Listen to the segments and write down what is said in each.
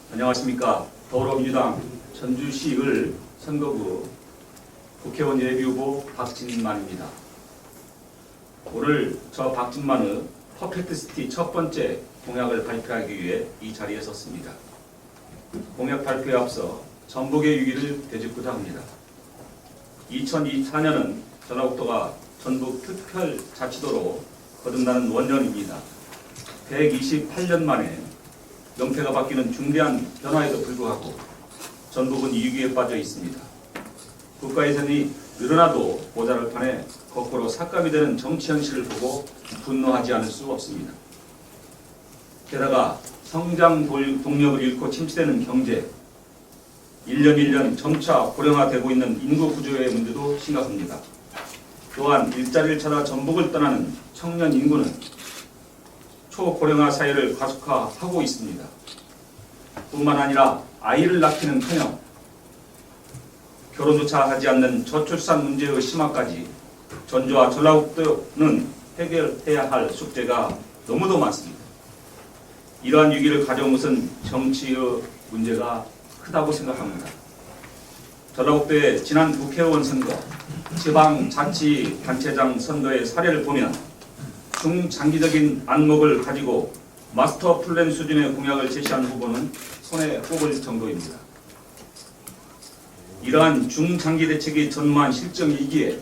안녕하십니까. 더불어민주당 전주시을 선거구 국회의원 예비후보 박진만입니다. 오늘 저 박진만의 퍼펙트시티 첫 번째 공약을 발표하기 위해 이 자리에 섰습니다. 공약 발표에 앞서 전북의 위기를 되짚고자 합니다. 2024년은 전라북도가 전북 특별자치도로 거듭나는 원년입니다. 128년 만에 명태가 바뀌는 중대한 변화에도 불구하고 전북은 위기에 빠져 있습니다. 국가 예산이 늘어나도 모자랄 판에 거꾸로 삭감이 되는 정치 현실을 보고 분노하지 않을 수 없습니다. 게다가 성장 동력을 잃고 침체되는 경제, 1년 1년 점차 고령화되고 있는 인구 구조의 문제도 심각합니다. 또한 일자리를 찾아 전북을 떠나는 청년 인구는 초고령화 사회를 가속화하고 있습니다. 뿐만 아니라 아이를 낳기는커녕 결혼조차 하지 않는 저출산 문제의 심화까지 전주와 전라북도는 해결해야 할 숙제가 너무도 많습니다. 이러한 위기를 가져온 것은 정치의 문제가 크다고 생각합니다. 전라북도의 지난 국회의원 선거, 지방자치단체장 선거의 사례를 보면 중장기적인 안목을 가지고 마스터 플랜 수준의 공약을 제시한 후보는 손에 꼽을 정도입니다. 이러한 중장기 대책이 전무한 실정이기에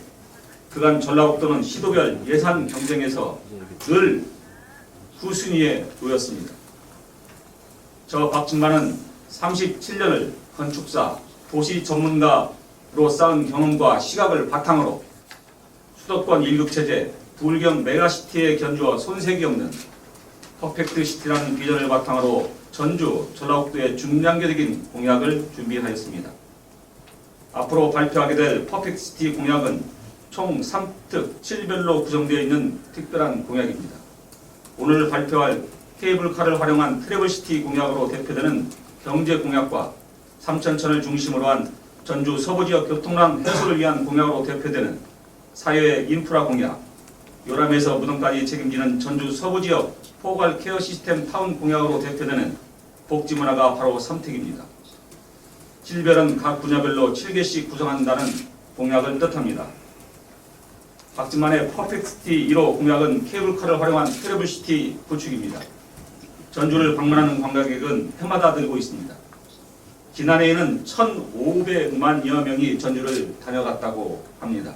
그간 전라북도는 시도별 예산 경쟁에서 늘 후순위에 놓였습니다. 저 박진만은 37년을 건축사, 도시 전문가로 쌓은 경험과 시각을 바탕으로 수도권 1급체제, 불경 메가시티에 견주어 손색이 없는 퍼펙트시티라는 비전을 바탕으로 전주, 전라북도의 중장기적인 공약을 준비하였습니다. 앞으로 발표하게 될 퍼펙트시티 공약은 총 3특 7별로 구성되어 있는 특별한 공약입니다. 오늘 발표할 케이블카를 활용한 트래블시티 공약으로 대표되는 경제 공약과 삼천천을 중심으로 한 전주 서부지역 교통난 해소를 위한 공약으로 대표되는 사회 인프라 공약, 요람에서 무덤까지 책임지는 전주 서부지역 포괄 케어 시스템 타운 공약으로 대표되는 복지문화가 바로 3특입니다. 7별은 각 분야별로 7개씩 구성한다는 공약을 뜻합니다. 박진만의 퍼펙트시티 1호 공약은 케이블카를 활용한 트래블시티 구축입니다. 전주를 방문하는 관광객은 해마다 늘고 있습니다. 지난해에는 1,500만여 명이 전주를 다녀갔다고 합니다.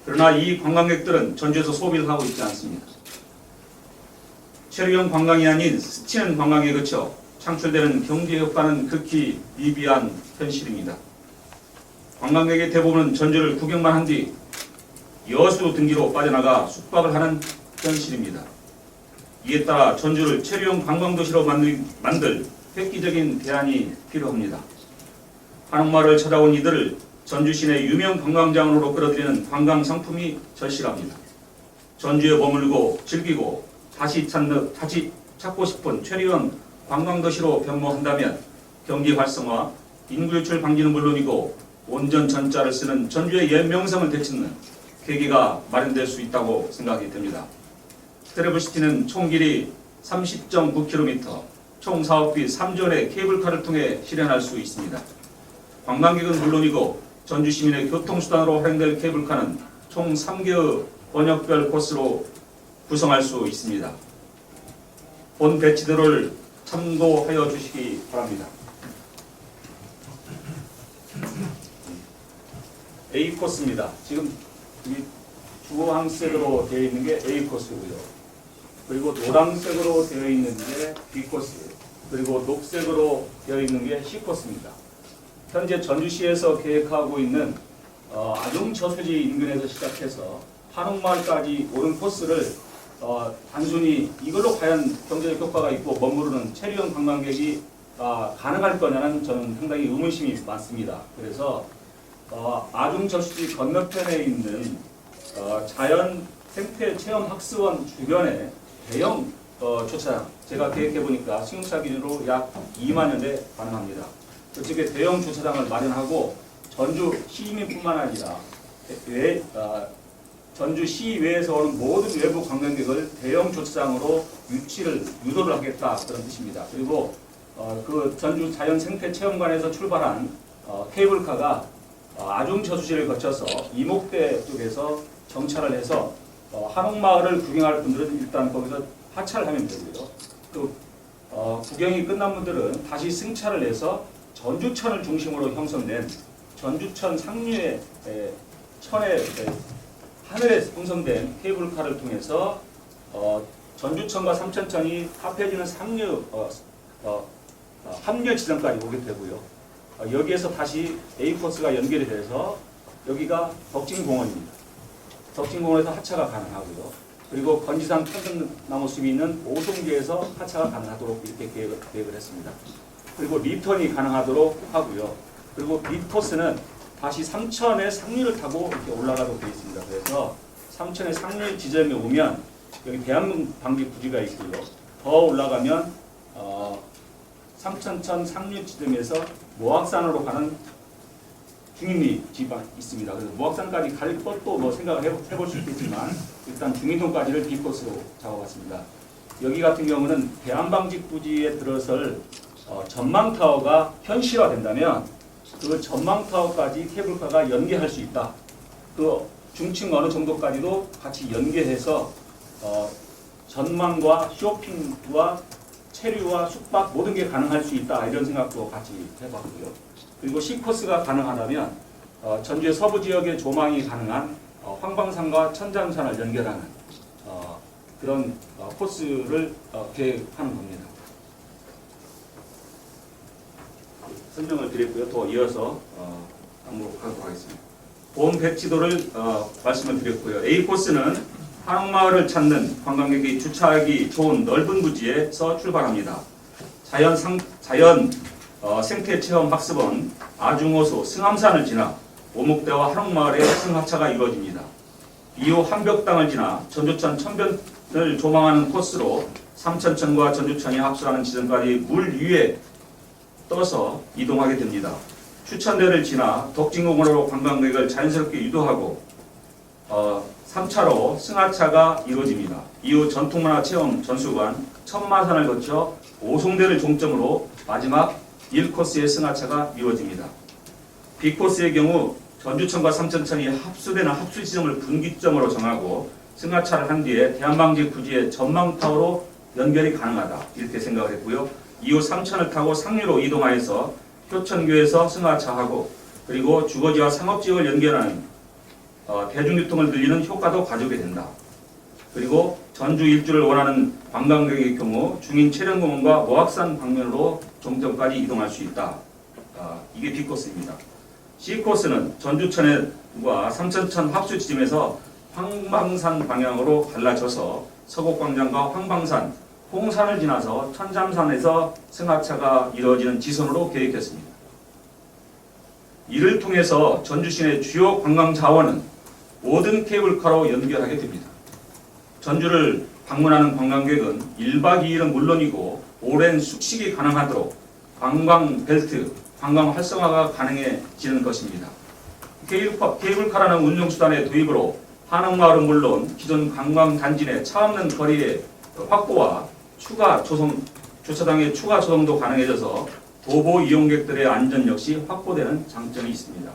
그러나 이 관광객들은 전주에서 소비를 하고 있지 않습니다. 체류형 관광이 아닌 스치는 관광에 그쳐 창출되는 경제 효과는 극히 미비한 현실입니다. 관광객의 대부분은 전주를 구경만 한 뒤 여수 등기로 빠져나가 숙박을 하는 현실입니다. 이에 따라 전주를 체류형 관광도시로 만들 획기적인 대안이 필요합니다. 한옥마을을 찾아온 이들을 전주 시내 유명 관광장으로 끌어들이는 관광 상품이 절실합니다. 전주에 머물고 즐기고 다시 찾고 싶은 체류형 관광도시로 변모한다면 경기 활성화, 인구 유출 방지는 물론이고 온전 전자를 쓰는 전주의 옛 명성을 되찾는 계기가 마련될 수 있다고 생각이 됩니다. 트래블시티는 총 길이 30.9km, 총 사업비 3조 원의 케이블카를 통해 실현할 수 있습니다. 관광객은 물론이고 전주 시민의 교통수단으로 활용될 케이블카는 총 3개의 번역별 코스로 구성할 수 있습니다. 본 배치도를 참고하여 주시기 바랍니다. A 코스입니다. 지금 주황색으로 되어 있는 게 A 코스고요. 그리고 노란색으로 되어 있는 게 B 코스, 그리고 녹색으로 되어 있는 게 C 코스입니다. 현재 전주시에서 계획하고 있는 아중저수지 인근에서 시작해서 한옥마을까지 오는 코스를 단순히 이걸로 과연 경제적 효과가 있고 머무르는 체류형 관광객이 가능할 거냐는 저는 상당히 의문심이 많습니다. 그래서 아중저수지 건너편에 있는 자연 생태 체험 학습원 주변에 대형 주차장, 제가 계획해보니까 승용차 기준으로 약 2만여 대 가능합니다. 그쪽에 대형 주차장을 마련하고 전주 시민뿐만 아니라 전주 시외에서 오는 모든 외부 관광객을 대형 주차장으로 유도를 하겠다, 그런 뜻입니다. 그리고 그 전주 자연생태체험관에서 출발한 케이블카가 아중 저수지를 거쳐서 이목대 쪽에서 정차를 해서 한옥마을을 구경할 분들은 일단 거기서 하차를 하면 되고요. 또 구경이 끝난 분들은 다시 승차를 해서 전주천을 중심으로 형성된 전주천 상류의 하늘에 형성된 케이블카를 통해서 전주천과 삼천천이 합해지는 합류 지점까지 오게 되고요. 여기에서 다시 A 코스가 연결이 돼서 여기가 덕진공원입니다. 덕진공원에서 하차가 가능하고요. 그리고 건지산 천연나무 숲이 있는 오송지에서 하차가 가능하도록 이렇게 계획을 했습니다. 그리고 리턴이 가능하도록 하고요. 그리고 B 코스는 다시 삼천의 상류를 타고 이렇게 올라가도록 되어 있습니다. 그래서 삼천의 상류 지점에 오면 여기 대한방직 부지가 있고요. 더 올라가면 삼천천 상류 지점에서 모악산으로 가는 중인리지가 있습니다. 그래서 모악산까지 갈 것도 뭐 생각을 해볼 수 있겠지만 일단 중인동까지를 B코스로 잡아봤습니다. 여기 같은 경우는 대한방직 부지에 들어설 전망타워가 현실화된다면 그 전망타워까지 케이블카가 연계할 수 있다. 그 중층 어느 정도까지도 같이 연계해서 전망과 쇼핑과 체류와 숙박 모든 게 가능할 수 있다. 이런 생각도 같이 해봤고요. 그리고 C코스가 가능하다면 전주의 서부 지역의 조망이 가능한 황방산과 천잠산을 연결하는 그런 코스를 계획하는 겁니다. 설명을 드렸고요. 더 이어서 반복하도록 하겠습니다. 보험 배치도를 말씀을 드렸고요. A 코스는 한옥마을을 찾는 관광객이 주차하기 좋은 넓은 부지에서 출발합니다. 생태체험 학습원 아중호수 승암산을 지나 오목대와 한옥마을의 승하차가 이루어집니다. 이후 한벽당을 지나 전주천 천변을 조망하는 코스로 삼천천과 전주천이 합수하는 지점까지 물 위에 떠서 이동하게 됩니다. 추천대를 지나 덕진공원으로 관광객을 자연스럽게 유도하고 3차로 승하차가 이루어집니다. 이후 전통문화체험 전수관 천마산을 거쳐 오송대를 종점으로 마지막 1코스의 승하차가 이루어집니다. B코스의 경우 전주천과 삼천천이 합수되는 합수 지점을 분기점으로 정하고 승하차를 한 뒤에 대한방직 부지의 전망타워로 연결이 가능하다. 이렇게 생각을 했고요. 이후 삼천을 타고 상류로 이동하여서 효천교에서 승하차하고 그리고 주거지와 상업지역을 연결하는 대중교통을 늘리는 효과도 가져오게 된다. 그리고 전주 일주를 원하는 관광객의 경우 중인 체련공원과 모악산 방면으로 종점까지 이동할 수 있다. 이게 B코스입니다. C코스는 전주천과 삼천천 합수 지점에서 황방산 방향으로 갈라져서 서곡광장과 황방산, 홍산을 지나서 천잠산에서 승하차가 이루어지는 지선으로 계획했습니다. 이를 통해서 전주시내 주요 관광 자원은 모든 케이블카로 연결하게 됩니다. 전주를 방문하는 관광객은 1박 2일은 물론이고 오랜 숙식이 가능하도록 관광 벨트, 관광 활성화가 가능해지는 것입니다. 케이블카라는 운송수단의 도입으로 한옥마을은 물론 기존 관광단지 내 차 없는 거리의 확보와 추가 주차장의 추가 조성도 가능해져서 도보 이용객들의 안전 역시 확보되는 장점이 있습니다.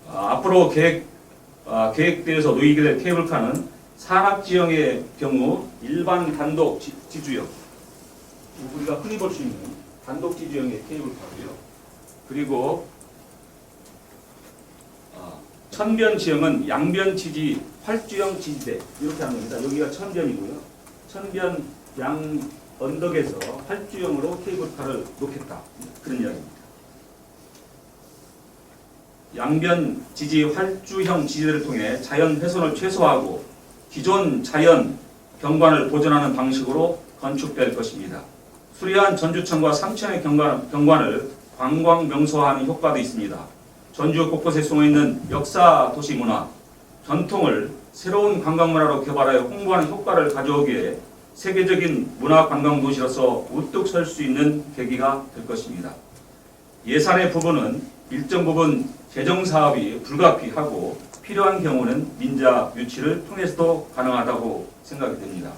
앞으로 계획되어서 놓이게 될 케이블카는 산악지형의 경우 일반 단독 지주형, 우리가 흔히 볼 수 있는 단독 지주형의 케이블카고요. 그리고 천변 지형은 양변 지지 활주형 지지대 이렇게 하는 겁니다. 여기가 천변이고요. 천변 양 언덕에서 활주형으로 케이블카를 놓겠다. 그런 이야기입니다. 양변 지지 활주형 지지대를 통해 자연 훼손을 최소화하고 기존 자연 경관을 보존하는 방식으로 건축될 것입니다. 수려한 전주천과 삼천의 경관을 관광 명소화하는 효과도 있습니다. 전주 곳곳에 숨어있는 역사 도시 문화, 전통을 새로운 관광 문화로 개발하여 홍보하는 효과를 가져오기에 세계적인 문화 관광 도시로서 우뚝 설 수 있는 계기가 될 것입니다. 예산의 부분은 일정 부분 재정 사업이 불가피하고 필요한 경우는 민자 유치를 통해서도 가능하다고 생각이 됩니다.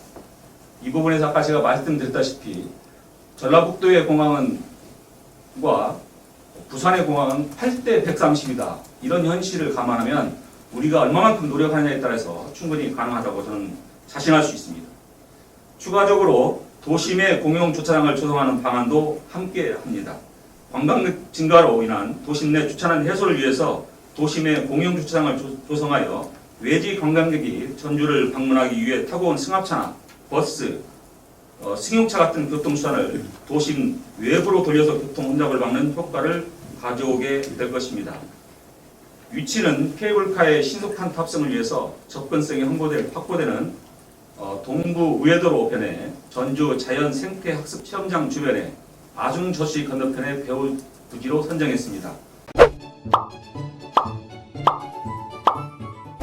이 부분에서 아까 제가 말씀드렸다시피 전라북도의 공항과 부산의 공항은 8대 130이다. 이런 현실을 감안하면 우리가 얼마만큼 노력하느냐에 따라서 충분히 가능하다고 저는 자신할 수 있습니다. 추가적으로 도심의 공용 주차장을 조성하는 방안도 함께 합니다. 관광객 증가로 인한 도심 내 주차난 해소를 위해서 도심의 공용 주차장을 조성하여 외지 관광객이 전주를 방문하기 위해 타고 온 승합차나 버스, 승용차 같은 교통수단을 도심 외부로 돌려서 교통 혼잡을 막는 효과를 가져오게 될 것입니다. 위치는 케이블카의 신속한 탑승을 위해서 접근성이 확보되는 동부 우회도로 변해 전주 자연 생태 학습 체험장 주변에 아중 저수 건너편의 배후 부지로 선정했습니다.